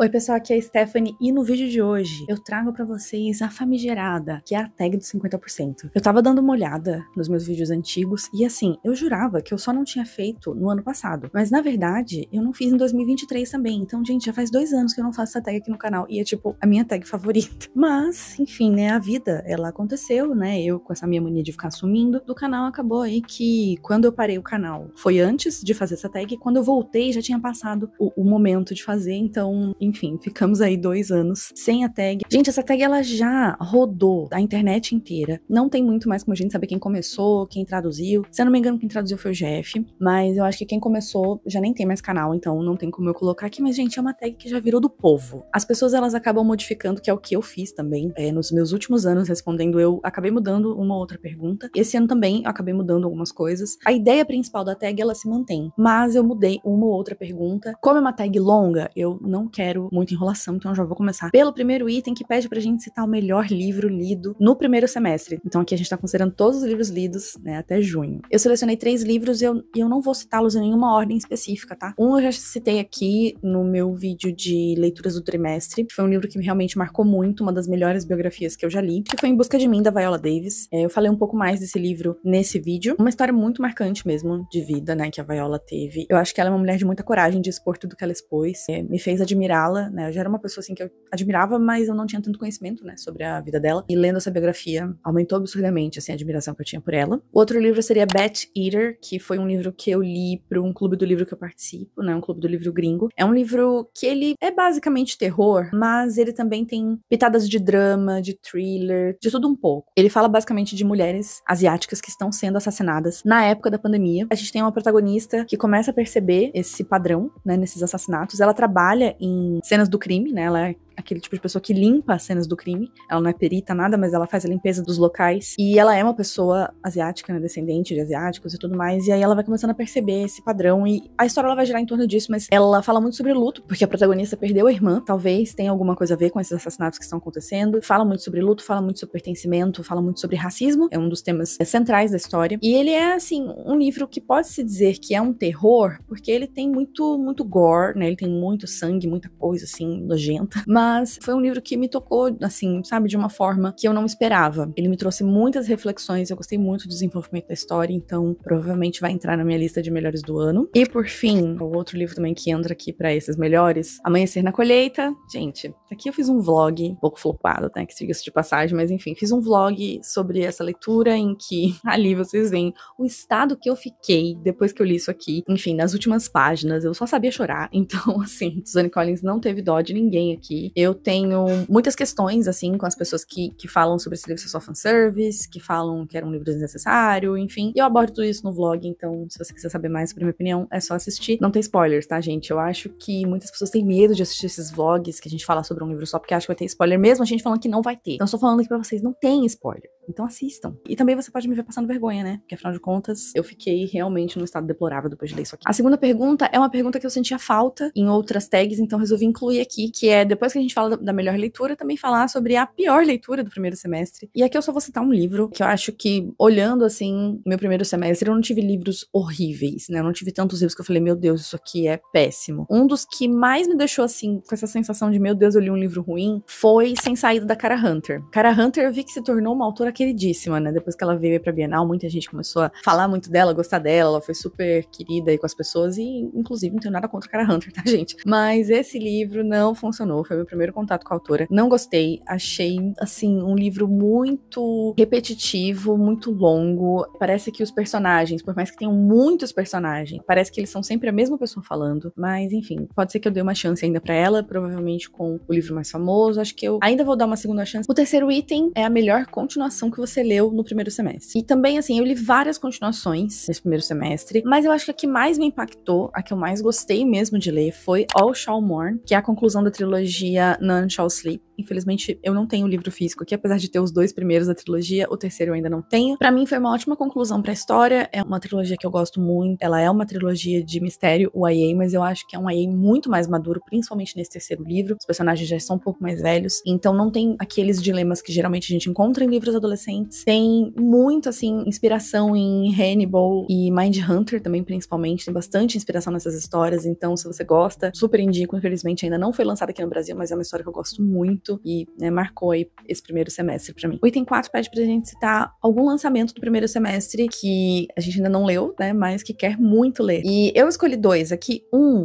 Oi pessoal, aqui é a Stephanie e no vídeo de hoje eu trago pra vocês a famigerada, que é a tag dos 50%. Eu tava dando uma olhada nos meus vídeos antigos e assim, eu jurava que eu só não tinha feito no ano passado, mas na verdade eu não fiz em 2023 também, então gente, já faz 2 anos que eu não faço essa tag aqui no canal e é tipo a minha tag favorita. Mas, enfim, né, a vida, ela aconteceu, né, eu com essa minha mania de ficar sumindo do canal, acabou aí que quando eu parei o canal foi antes de fazer essa tag e quando eu voltei já tinha passado o momento de fazer, então enfim, ficamos aí 2 anos sem a tag. Gente, essa tag ela já rodou a internet inteira. Não tem muito mais como a gente saber quem começou, quem traduziu. Se eu não me engano, quem traduziu foi o GF. Mas eu acho que quem começou já nem tem mais canal, então não tem como eu colocar aqui. Mas, gente, é uma tag que já virou do povo. As pessoas, elas acabam modificando, que é o que eu fiz também. Nos meus últimos anos respondendo, eu acabei mudando uma outra pergunta. Esse ano também eu acabei mudando algumas coisas. A ideia principal da tag, ela se mantém. Mas eu mudei uma ou outra pergunta. Como é uma tag longa, eu não quero muita enrolação, então eu já vou começar pelo primeiro item que pede pra gente citar o melhor livro lido no primeiro semestre. Então aqui a gente tá considerando todos os livros lidos, né, até junho. Eu selecionei 3 livros e eu não vou citá-los em nenhuma ordem específica, tá? Um eu já citei aqui no meu vídeo de leituras do trimestre, que foi um livro que realmente marcou muito, uma das melhores biografias que eu já li, que foi Em Busca de Mim, da Viola Davis. Eu falei um pouco mais desse livro nesse vídeo. Uma história muito marcante mesmo de vida, né, que a Viola teve. Eu acho que ela é uma mulher de muita coragem de expor tudo que ela expôs. Me fez admirá-la, né? Eu já era uma pessoa assim que eu admirava, mas eu não tinha tanto conhecimento, né, sobre a vida dela. E lendo essa biografia, aumentou absurdamente, assim, a admiração que eu tinha por ela. O outro livro seria Bat Eater, que foi um livro que eu li para um clube do livro que eu participo, né, um clube do livro gringo. É um livro que ele é basicamente terror, mas ele também tem pitadas de drama, de thriller, de tudo um pouco. Ele fala basicamente de mulheres asiáticas que estão sendo assassinadas na época da pandemia. A gente tem uma protagonista que começa a perceber esse padrão, né, nesses assassinatos. Ela trabalha em cenas do crime, né? Ela é aquele tipo de pessoa que limpa as cenas do crime. Ela não é perita, nada, mas ela faz a limpeza dos locais. E ela é uma pessoa asiática, né? Descendente de asiáticos e tudo mais. E aí ela vai começando a perceber esse padrão. E a história ela vai girar em torno disso, mas ela fala muito sobre luto, porque a protagonista perdeu a irmã. Talvez tenha alguma coisa a ver com esses assassinatos que estão acontecendo. Fala muito sobre luto, fala muito sobre pertencimento, fala muito sobre racismo. É um dos temas centrais da história. E ele é, assim, um livro que pode-se dizer que é um terror, porque ele tem muito gore, né? Ele tem muito sangue, muita coisa, assim, nojenta. Mas foi um livro que me tocou, assim, sabe, de uma forma que eu não esperava. Ele me trouxe muitas reflexões, eu gostei muito do desenvolvimento da história, então provavelmente vai entrar na minha lista de melhores do ano. E por fim, o outro livro também que entra aqui pra esses melhores, Amanhecer na Colheita. Gente, aqui eu fiz um vlog, um pouco flopado, né, que diga-se de passagem, mas enfim, fiz um vlog sobre essa leitura em que ali vocês veem o estado que eu fiquei depois que eu li isso aqui. Enfim, nas últimas páginas, eu só sabia chorar, então assim, Suzanne Collins não teve dó de ninguém aqui. Eu tenho muitas questões, assim, com as pessoas que falam sobre esse livro ser só fanservice, que falam que era um livro desnecessário, enfim. E eu abordo tudo isso no vlog, então, se você quiser saber mais sobre a minha opinião, é só assistir. Não tem spoilers, tá, gente? Eu acho que muitas pessoas têm medo de assistir esses vlogs que a gente fala sobre um livro só porque acha que vai ter spoiler, mesmo a gente falando que não vai ter. Então, eu tô falando aqui pra vocês, não tem spoiler. Então, assistam. E também você pode me ver passando vergonha, né? Porque, afinal de contas, eu fiquei realmente num estado deplorável depois de ler isso aqui. A segunda pergunta é uma pergunta que eu sentia falta em outras tags, então resolvi incluir aqui, que é, depois que a gente fala da melhor leitura, também falar sobre a pior leitura do primeiro semestre. E aqui eu só vou citar um livro, que eu acho que, olhando, assim, meu primeiro semestre, eu não tive livros horríveis, né? Eu não tive tantos livros que eu falei, meu Deus, isso aqui é péssimo. Um dos que mais me deixou, assim, com essa sensação de, meu Deus, eu li um livro ruim, foi Sem Saída, da Kara Hunter. Kara Hunter, eu vi que se tornou uma autora queridíssima, né? Depois que ela veio aí pra Bienal, muita gente começou a falar muito dela, gostar dela, ela foi super querida aí com as pessoas e, inclusive, não tenho nada contra a Kara Hunter, tá, gente? Mas esse livro não funcionou, foi meu primeiro contato com a autora. Não gostei, achei, assim, um livro muito repetitivo, muito longo. Parece que os personagens, por mais que tenham muitos personagens, parece que eles são sempre a mesma pessoa falando, mas, enfim, pode ser que eu dê uma chance ainda pra ela, provavelmente com o livro mais famoso, acho que eu ainda vou dar uma segunda chance. O terceiro item é a melhor continuação que você leu no primeiro semestre. E também, assim, eu li várias continuações nesse primeiro semestre, mas eu acho que a que mais me impactou, a que eu mais gostei mesmo de ler, foi All Shall Mourn, que é a conclusão da trilogia None Shall Sleep. Infelizmente, eu não tenho o livro físico aqui, apesar de ter os 2 primeiros da trilogia, o terceiro eu ainda não tenho. Pra mim, foi uma ótima conclusão pra história, é uma trilogia que eu gosto muito, ela é uma trilogia de mistério, o YA, mas eu acho que é um YA muito mais maduro, principalmente nesse terceiro livro. Os personagens já são um pouco mais velhos, então não tem aqueles dilemas que geralmente a gente encontra em livros adolescentes adolescentes. Tem muito, assim, inspiração em Hannibal e Mindhunter também, principalmente. Tem bastante inspiração nessas histórias, então se você gosta, super indico. Infelizmente ainda não foi lançada aqui no Brasil, mas é uma história que eu gosto muito e, né, marcou aí esse primeiro semestre pra mim. O item 4 pede pra gente citar algum lançamento do primeiro semestre que a gente ainda não leu, né, mas que quer muito ler. E eu escolhi 2 aqui.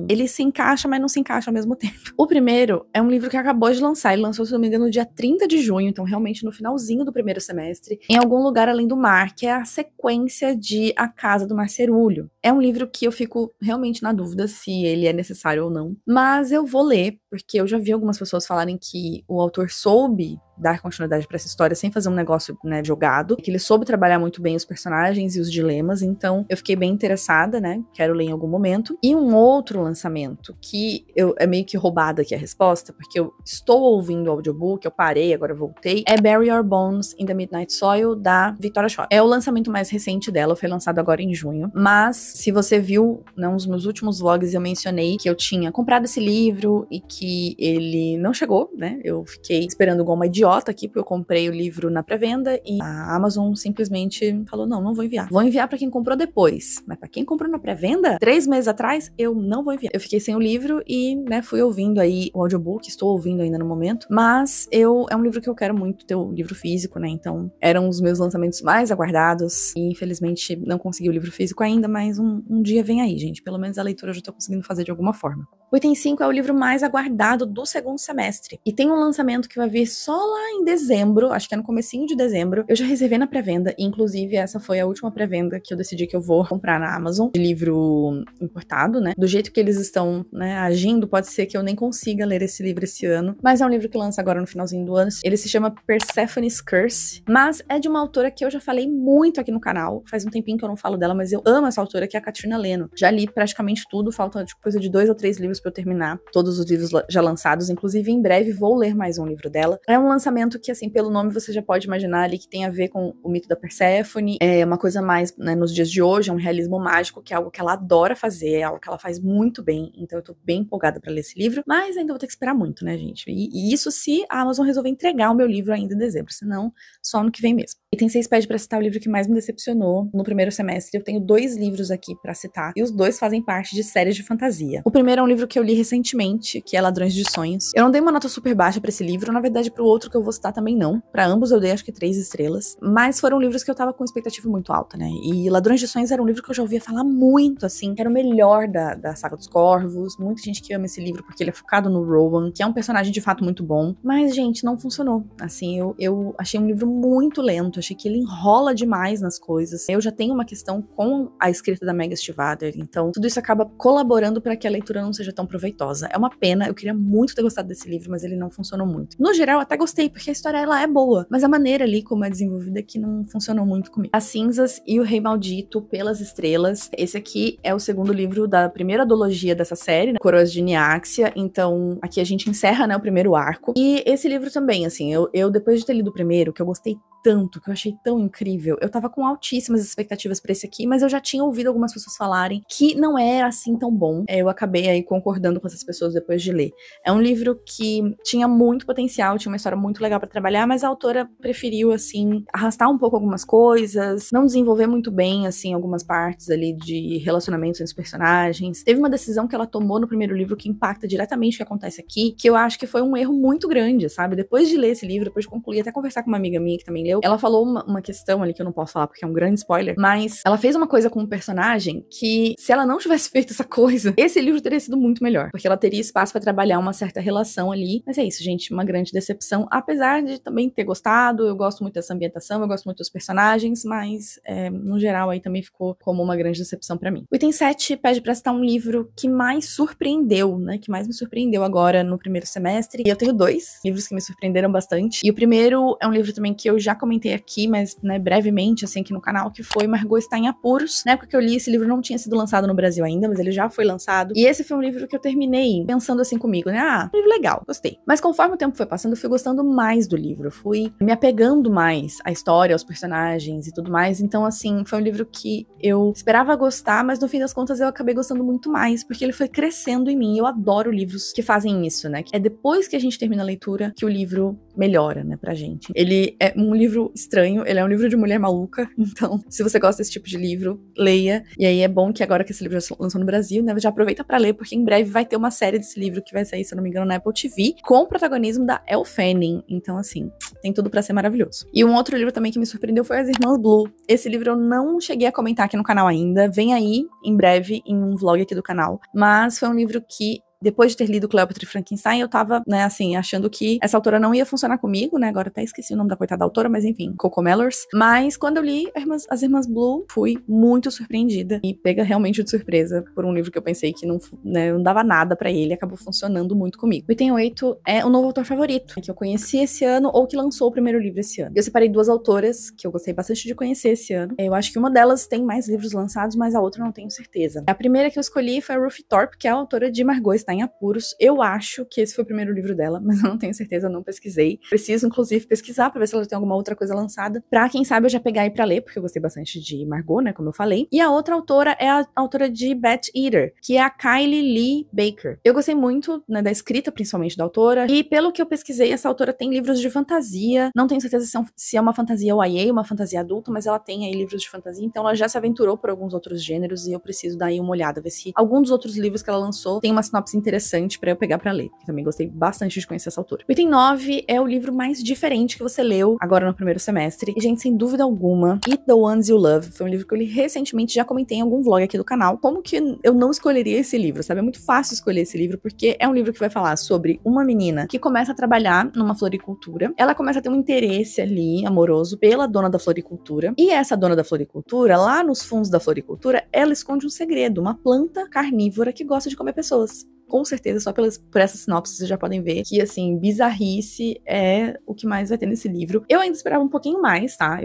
Ele se encaixa, mas não se encaixa ao mesmo tempo. O primeiro é um livro que acabou de lançar. Ele lançou, se não me engano, no dia 30 de junho, então realmente no finalzinho do primeiro semestre, Em Algum Lugar Além do Mar, que é a sequência de A Casa do Marcerulho. É um livro que eu fico realmente na dúvida se ele é necessário ou não, mas eu vou ler, porque eu já vi algumas pessoas falarem que o autor soube dar continuidade pra essa história sem fazer um negócio, né, jogado, que ele soube trabalhar muito bem os personagens e os dilemas, então eu fiquei bem interessada, né, quero ler em algum momento. E um outro lançamento que é meio que roubada aqui a resposta, porque eu estou ouvindo o audiobook, eu parei, agora eu voltei, é Bury Your Bones in the Midnight Soil, da Victoria Schwab. É o lançamento mais recente dela, foi lançado agora em junho, mas se você viu, né, nos meus últimos vlogs eu mencionei que eu tinha comprado esse livro e que ele não chegou, né, eu fiquei esperando igual uma idiota aqui, porque eu comprei o livro na pré-venda e a Amazon simplesmente falou, não vou enviar. Vou enviar pra quem comprou depois, mas pra quem comprou na pré-venda, 3 meses atrás, eu não vou enviar. Eu fiquei sem o livro e, né, fui ouvindo aí o audiobook, estou ouvindo ainda no momento, mas é um livro que eu quero muito ter o livro físico, né, então eram os meus lançamentos mais aguardados e infelizmente não consegui o livro físico ainda, mas um dia vem aí, gente, pelo menos a leitura eu já tô conseguindo fazer de alguma forma. O item 5 é o livro mais aguardado do segundo semestre. E tem um lançamento que vai vir só lá em dezembro, acho que é no comecinho de dezembro. Eu já reservei na pré-venda, e inclusive essa foi a última pré-venda que eu decidi que eu vou comprar na Amazon, de livro importado, né? Do jeito que eles estão, né, agindo, pode ser que eu nem consiga ler esse livro esse ano. Mas é um livro que lança agora no finalzinho do ano. Ele se chama Persephone's Curse, mas é de uma autora que eu já falei muito aqui no canal. Faz um tempinho que eu não falo dela, mas eu amo essa autora, que é a Katrina Lennon. Já li praticamente tudo, falta coisa de 2 ou 3 livros pra eu terminar todos os livros já lançados, inclusive em breve vou ler mais um livro dela. É um lançamento que, assim, pelo nome você já pode imaginar ali que tem a ver com o mito da Perséfone, é uma coisa mais, né, nos dias de hoje, é um realismo mágico, que é algo que ela adora fazer, é algo que ela faz muito bem, então eu tô bem empolgada pra ler esse livro, mas ainda vou ter que esperar muito, né, gente? E isso se a Amazon resolver entregar o meu livro ainda em dezembro, senão só no que vem mesmo. Item 6 pede pra citar o livro que mais me decepcionou no primeiro semestre. Eu tenho 2 livros aqui pra citar, e os 2 fazem parte de séries de fantasia. O primeiro é um livro que eu li recentemente, que é Ladrões de Sonhos. Eu não dei uma nota super baixa pra esse livro, na verdade pro outro que eu vou citar também não. Pra ambos eu dei acho que 3 estrelas, mas foram livros que eu tava com expectativa muito alta, né? E Ladrões de Sonhos era um livro que eu já ouvia falar muito, assim, que era o melhor da Saga dos Corvos. Muita gente que ama esse livro porque ele é focado no Rowan, que é um personagem de fato muito bom, mas, gente, não funcionou. Assim, eu achei um livro muito lento, achei que ele enrola demais nas coisas. Eu já tenho uma questão com a escrita da Megan Stiefvater, então tudo isso acaba colaborando para que a leitura não seja tão proveitosa. É uma pena, eu queria muito ter gostado desse livro, mas ele não funcionou muito. No geral, eu até gostei, porque a história ela é boa, mas a maneira ali como é desenvolvida que não funcionou muito comigo. As Cinzas e o Rei Maldito pelas Estrelas. Esse aqui é o segundo livro da primeira duologia dessa série, né? Coroas de Niáxia. Então, aqui a gente encerra, né, o primeiro arco. E esse livro também, assim, eu depois de ter lido o primeiro, que eu gostei tanto, que eu achei tão incrível, eu tava com altíssimas expectativas pra esse aqui, mas eu já tinha ouvido algumas pessoas falarem que não era assim tão bom. Eu acabei aí concordando com essas pessoas depois de ler. É um livro que tinha muito potencial, tinha uma história muito legal pra trabalhar, mas a autora preferiu, assim, arrastar um pouco algumas coisas, não desenvolver muito bem, assim, algumas partes ali de relacionamentos entre os personagens. Teve uma decisão que ela tomou no primeiro livro que impacta diretamente o que acontece aqui, que eu acho que foi um erro muito grande, sabe? Depois de ler esse livro, depois de concluir, até conversar com uma amiga minha que também leu, ela falou uma questão ali que eu não posso falar porque é um grande spoiler, mas ela fez uma coisa com um personagem que, se ela não tivesse feito essa coisa, esse livro teria sido muito melhor, porque ela teria espaço pra trabalhar uma certa relação ali. Mas é isso, gente, uma grande decepção, apesar de também ter gostado, eu gosto muito dessa ambientação, eu gosto muito dos personagens, mas no geral aí também ficou como uma grande decepção pra mim. O item 7 pede pra citar um livro que mais surpreendeu, né, que mais me surpreendeu agora no primeiro semestre, e eu tenho 2 livros que me surpreenderam bastante, e o primeiro é um livro também que eu já comentei aqui, mas, né, brevemente, assim, aqui no canal, que foi Margot Está em Apuros. Na época que eu li, esse livro não tinha sido lançado no Brasil ainda, mas ele já foi lançado, e esse foi um livro que eu terminei pensando assim comigo, né, um livro legal, gostei. Mas conforme o tempo foi passando, eu fui gostando mais do livro, fui me apegando mais à história, aos personagens e tudo mais, então, assim, foi um livro que eu esperava gostar, mas no fim das contas eu acabei gostando muito mais, porque ele foi crescendo em mim. Eu adoro livros que fazem isso, né, é depois que a gente termina a leitura que o livro melhora, né, pra gente. Ele é um livro livro estranho, ele é um livro de mulher maluca, então se você gosta desse tipo de livro, leia. E aí é bom que agora que esse livro já lançou no Brasil, né, já aproveita pra ler, porque em breve vai ter uma série desse livro que vai sair, se eu não me engano, na Apple TV, com o protagonismo da Elle Fanning. Então, assim, tem tudo pra ser maravilhoso. E um outro livro também que me surpreendeu foi As Irmãs Blue. Esse livro eu não cheguei a comentar aqui no canal ainda, vem aí em breve em um vlog aqui do canal, mas foi um livro que depois de ter lido Cleópatra e Frankenstein, eu tava, né, assim, achando que essa autora não ia funcionar comigo, né, agora até esqueci o nome da coitada da autora, mas enfim, Coco Mellors. Mas quando eu li As Irmãs Blue, fui muito surpreendida e pega realmente de surpresa por um livro que eu pensei que não, né, não dava nada pra ele, acabou funcionando muito comigo. O item 8 é o novo autor favorito, que eu conheci esse ano ou que lançou o primeiro livro esse ano. Eu separei duas autoras que eu gostei bastante de conhecer esse ano. Eu acho que uma delas tem mais livros lançados, mas a outra não tenho certeza. A primeira que eu escolhi foi a Ruth Thorpe, que é a autora de Margot Está em Apuros. Eu acho que esse foi o primeiro livro dela, mas eu não tenho certeza, eu não pesquisei. Preciso, inclusive, pesquisar pra ver se ela tem alguma outra coisa lançada, pra quem sabe eu já pegar aí pra ler, porque eu gostei bastante de Margot, né, como eu falei. E a outra autora é a autora de Bat Eater, que é a Kylie Lee Baker. Eu gostei muito, né, da escrita, principalmente da autora, e pelo que eu pesquisei, essa autora tem livros de fantasia. Não tenho certeza se é uma fantasia YA, uma fantasia adulta, mas ela tem aí livros de fantasia, então ela já se aventurou por alguns outros gêneros e eu preciso dar aí uma olhada, ver se algum dos outros livros que ela lançou tem uma sinopse interessante pra eu pegar pra ler. Eu também gostei bastante de conhecer essa autora. O item 9 é o livro mais diferente que você leu agora no primeiro semestre. E, gente, sem dúvida alguma, Eat the Ones You Love foi um livro que eu li recentemente, já comentei em algum vlog aqui do canal. Como que eu não escolheria esse livro, sabe? É muito fácil escolher esse livro, porque é um livro que vai falar sobre uma menina que começa a trabalhar numa floricultura. Ela começa a ter um interesse ali, amoroso, pela dona da floricultura. E essa dona da floricultura, lá nos fundos da floricultura, ela esconde um segredo, uma planta carnívora que gosta de comer pessoas. Com certeza, só por essa sinopse, vocês já podem ver que, assim, bizarrice é o que mais vai ter nesse livro. Eu ainda esperava um pouquinho mais, tá?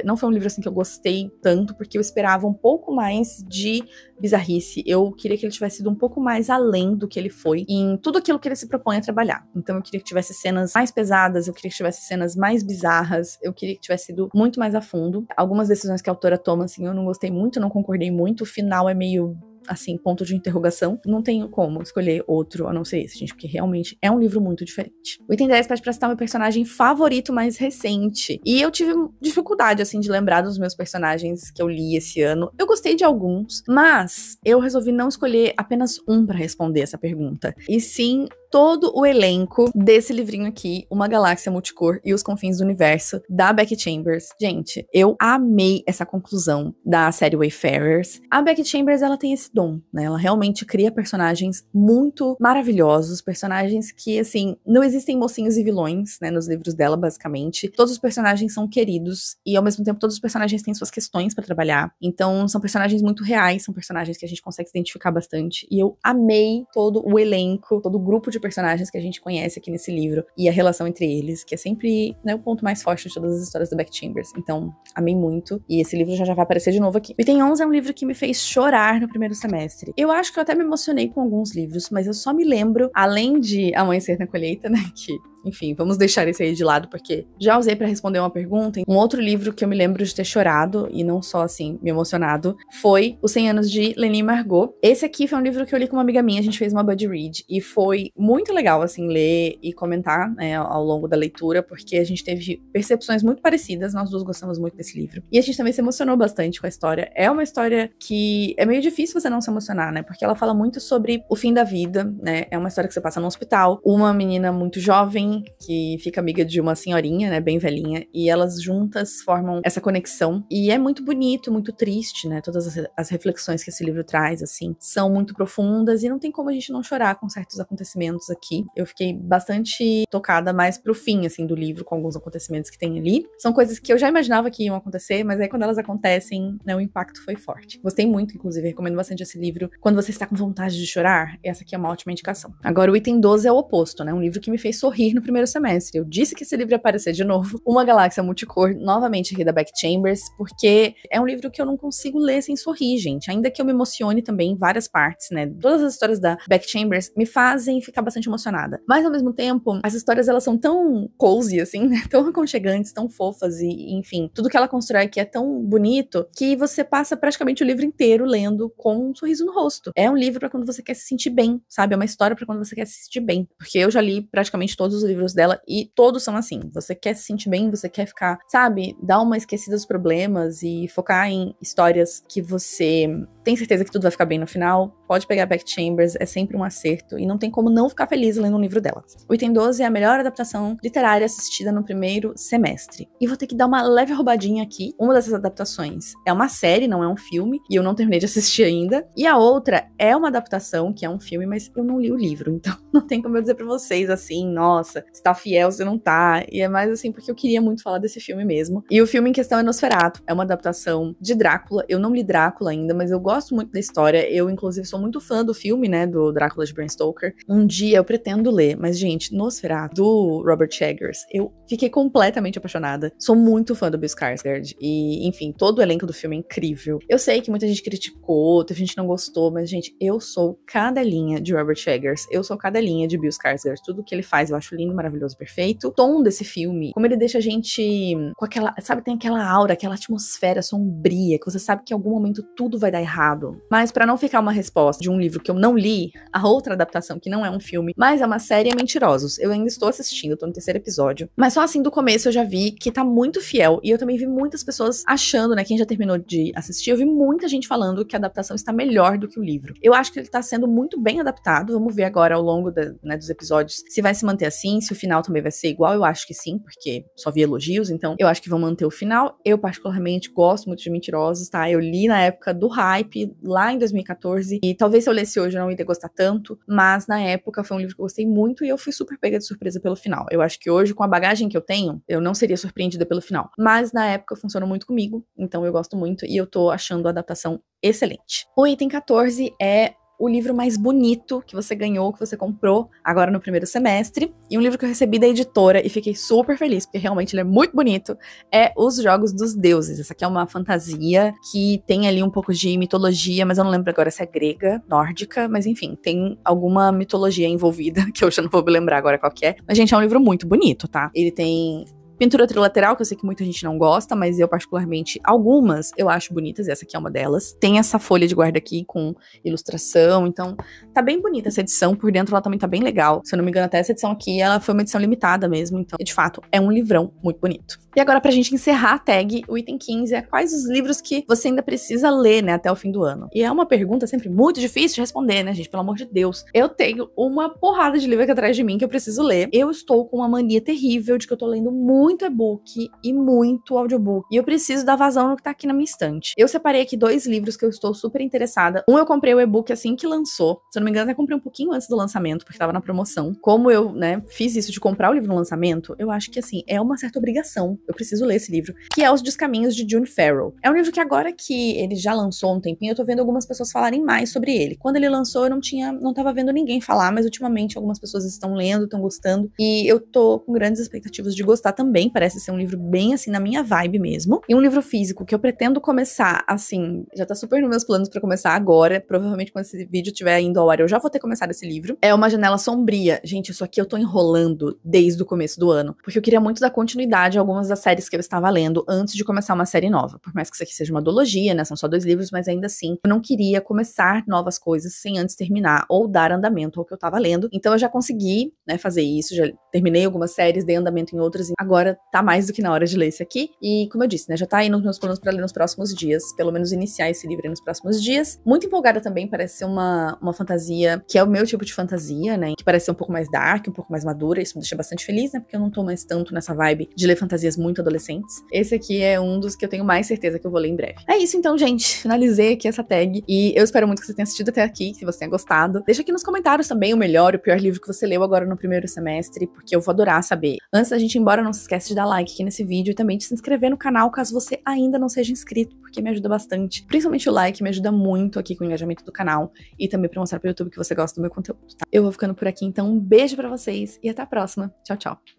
Não foi um livro, assim, que eu gostei tanto, porque eu esperava um pouco mais de bizarrice. Eu queria que ele tivesse ido um pouco mais além do que ele foi em tudo aquilo que ele se propõe a trabalhar. Então eu queria que tivesse cenas mais pesadas, eu queria que tivesse cenas mais bizarras, eu queria que tivesse ido muito mais a fundo. Algumas decisões que a autora toma, assim, eu não gostei muito, não concordei muito. O final é meio, assim, ponto de interrogação. Não tenho como escolher outro a não ser esse, gente, porque realmente é um livro muito diferente. O item 10 pede pra citar meu personagem favorito mais recente. E eu tive dificuldade, assim, de lembrar dos meus personagens que eu li esse ano. Eu gostei de alguns, mas eu resolvi não escolher apenas um pra responder essa pergunta. E sim, todo o elenco desse livrinho aqui, Uma Galáxia Multicor e os Confins do Universo, da Becky Chambers. Gente, eu amei essa conclusão da série Wayfarers. A Becky Chambers, ela tem esse dom, né? Ela realmente cria personagens muito maravilhosos, personagens que, assim, não existem mocinhos e vilões, né, nos livros dela, basicamente. Todos os personagens são queridos e, ao mesmo tempo, todos os personagens têm suas questões pra trabalhar. Então, são personagens muito reais, são personagens que a gente consegue se identificar bastante. E eu amei todo o elenco, todo o grupo de personagens que a gente conhece aqui nesse livro e a relação entre eles, que é sempre, né, o ponto mais forte de todas as histórias da Becky Chambers. Então, amei muito. E esse livro já vai aparecer de novo aqui. O item 11 é um livro que me fez chorar no primeiro semestre. Eu acho que eu até me emocionei com alguns livros, mas eu só me lembro, além de Amanhecer na Colheita, né, que, enfim, vamos deixar esse aí de lado, porque já usei pra responder uma pergunta. Um outro livro que eu me lembro de ter chorado, e não só, assim, me emocionado, foi Os 100 Anos de Leni Margot. Esse aqui foi um livro que eu li com uma amiga minha, a gente fez uma buddy read, e foi muito legal, assim, ler e comentar, né, ao longo da leitura, porque a gente teve percepções muito parecidas, nós duas gostamos muito desse livro. E a gente também se emocionou bastante com a história. É uma história que é meio difícil você não se emocionar, né, porque ela fala muito sobre o fim da vida, né, é uma história que você passa no hospital, uma menina muito jovem, que fica amiga de uma senhorinha, né, bem velhinha, e elas juntas formam essa conexão, e é muito bonito, muito triste, né, todas as reflexões que esse livro traz, assim, são muito profundas, e não tem como a gente não chorar com certos acontecimentos aqui. Eu fiquei bastante tocada mais pro fim, assim, do livro, com alguns acontecimentos que tem ali. São coisas que eu já imaginava que iam acontecer, mas aí quando elas acontecem, né, o impacto foi forte. Gostei muito, inclusive, recomendo bastante esse livro. Quando você está com vontade de chorar, essa aqui é uma ótima indicação. Agora, o item 12 é o oposto, né, um livro que me fez sorrir no primeiro semestre. Eu disse que esse livro ia aparecer de novo. Uma Galáxia Multicor, novamente aqui da Becky Chambers, porque é um livro que eu não consigo ler sem sorrir, gente. Ainda que eu me emocione também em várias partes, né? Todas as histórias da Becky Chambers me fazem ficar bastante emocionada. Mas, ao mesmo tempo, as histórias, elas são tão cozy, assim, né? Tão aconchegantes, tão fofas e, enfim, tudo que ela constrói aqui é tão bonito que você passa praticamente o livro inteiro lendo com um sorriso no rosto. É um livro pra quando você quer se sentir bem, sabe? É uma história pra quando você quer se sentir bem. Porque eu já li praticamente todos os livros dela e todos são assim. Você quer se sentir bem, você quer ficar, sabe, dar uma esquecida dos problemas e focar em histórias que você tem certeza que tudo vai ficar bem no final, pode pegar Beck Chambers, é sempre um acerto e não tem como não ficar feliz lendo um livro dela. O Item 12 é a melhor adaptação literária assistida no primeiro semestre. E vou ter que dar uma leve roubadinha aqui. Uma dessas adaptações é uma série, não é um filme, e eu não terminei de assistir ainda. E a outra é uma adaptação, que é um filme, mas eu não li o livro, então não tem como eu dizer pra vocês assim, nossa, você tá fiel, você não tá. E é mais assim, porque eu queria muito falar desse filme mesmo. E o filme em questão é Nosferatu, é uma adaptação de Drácula. Eu não li Drácula ainda, mas eu gosto muito da história. Eu, inclusive, sou muito fã do filme, né, do Drácula de Bram Stoker. Um dia eu pretendo ler, mas, gente, Nosferatu, do Robert Eggers, eu fiquei completamente apaixonada. Sou muito fã do Bill Skarsgård e, enfim, todo o elenco do filme é incrível. Eu sei que muita gente criticou, teve gente que não gostou, mas, gente, eu sou cadelinha de Robert Eggers, eu sou cadelinha de Bill Skarsgård. Tudo que ele faz eu acho lindo, maravilhoso, perfeito. O tom desse filme, como ele deixa a gente com aquela, sabe, tem aquela aura, aquela atmosfera sombria, que você sabe que em algum momento tudo vai dar errado. Mas pra não ficar uma resposta de um livro que eu não li, a outra adaptação, que não é um filme, mas é uma série, é Mentirosos. Eu ainda estou assistindo, tô no terceiro episódio. Mas só assim do começo eu já vi que tá muito fiel. E eu também vi muitas pessoas achando, né, quem já terminou de assistir, eu vi muita gente falando que a adaptação está melhor do que o livro. Eu acho que ele tá sendo muito bem adaptado. Vamos ver agora ao longo dos episódios se vai se manter assim, se o final também vai ser igual. Eu acho que sim, porque só vi elogios, então eu acho que vão manter o final. Eu particularmente gosto muito de Mentirosos, tá? Eu li na época do hype, lá em 2014, e talvez se eu lesse hoje eu não iria gostar tanto, mas na época foi um livro que eu gostei muito e eu fui super pega de surpresa pelo final. Eu acho que hoje, com a bagagem que eu tenho, eu não seria surpreendida pelo final. Mas na época funcionou muito comigo, então eu gosto muito e eu tô achando a adaptação excelente. O item 14 é o livro mais bonito que você ganhou, que você comprou agora no primeiro semestre. E um livro que eu recebi da editora e fiquei super feliz, porque realmente ele é muito bonito, é Os Jogos dos Deuses. Essa aqui é uma fantasia que tem ali um pouco de mitologia, mas eu não lembro agora se é grega, nórdica, mas enfim, tem alguma mitologia envolvida, que eu já não vou me lembrar agora qual que é. Mas, gente, é um livro muito bonito, tá? Ele tem pintura trilateral, que eu sei que muita gente não gosta, mas eu particularmente, algumas eu acho bonitas, e essa aqui é uma delas. Tem essa folha de guarda aqui com ilustração, então tá bem bonita essa edição, por dentro ela também tá bem legal. Se eu não me engano, até essa edição aqui, ela foi uma edição limitada mesmo, então, de fato, é um livrão muito bonito. E agora, pra gente encerrar a tag, o item 15 é quais os livros que você ainda precisa ler, né, até o fim do ano. E é uma pergunta sempre muito difícil de responder, né, gente, pelo amor de Deus. Eu tenho uma porrada de livro aqui atrás de mim que eu preciso ler. Eu estou com uma mania terrível de que eu tô lendo muito e-book e muito audiobook. E eu preciso dar vazão no que tá aqui na minha estante. Eu separei aqui 2 livros que eu estou super interessada. Um eu comprei o e-book assim que lançou. Se eu não me engano, eu comprei um pouquinho antes do lançamento, porque tava na promoção. Como eu, né, fiz isso de comprar o livro no lançamento, eu acho que, assim, é uma certa obrigação. Eu preciso ler esse livro, que é Os Descaminhos de June Farrell. É um livro que agora que ele já lançou há um tempinho, eu tô vendo algumas pessoas falarem mais sobre ele. Quando ele lançou, eu não tava vendo ninguém falar, mas ultimamente algumas pessoas estão lendo, estão gostando. E eu tô com grandes expectativas de gostar também. Parece ser um livro bem, assim, na minha vibe mesmo. E um livro físico que eu pretendo começar, assim, já tá super nos meus planos pra começar agora. Provavelmente quando esse vídeo estiver indo ao ar, eu já vou ter começado esse livro. É Uma Janela Sombria. Gente, isso aqui eu tô enrolando desde o começo do ano. Porque eu queria muito dar continuidade a algumas das séries que eu estava lendo antes de começar uma série nova. Por mais que isso aqui seja uma duologia, né? São só 2 livros, mas ainda assim, eu não queria começar novas coisas sem antes terminar ou dar andamento ao que eu tava lendo. Então eu já consegui, né, fazer isso. Já terminei algumas séries, dei andamento em outras. Agora tá mais do que na hora de ler esse aqui. E, como eu disse, né, já tá aí nos meus planos pra ler nos próximos dias. Pelo menos iniciar esse livro aí nos próximos dias. Muito empolgada também, parece ser uma fantasia que é o meu tipo de fantasia, né? Que parece ser um pouco mais dark, um pouco mais madura. Isso me deixa bastante feliz, né? Porque eu não tô mais tanto nessa vibe de ler fantasias muito adolescentes. Esse aqui é um dos que eu tenho mais certeza que eu vou ler em breve. É isso então, gente. Finalizei aqui essa tag. E eu espero muito que você tenha assistido até aqui, se você tenha gostado. Deixa aqui nos comentários também o melhor e o pior livro que você leu agora no primeiro semestre, porque eu vou adorar saber. Antes da gente ir embora, não se esquece de dar like aqui nesse vídeo e também de se inscrever no canal caso você ainda não seja inscrito, porque me ajuda bastante. Principalmente o like me ajuda muito aqui com o engajamento do canal e também pra mostrar pro YouTube que você gosta do meu conteúdo, tá? Eu vou ficando por aqui, então um beijo pra vocês e até a próxima. Tchau, tchau.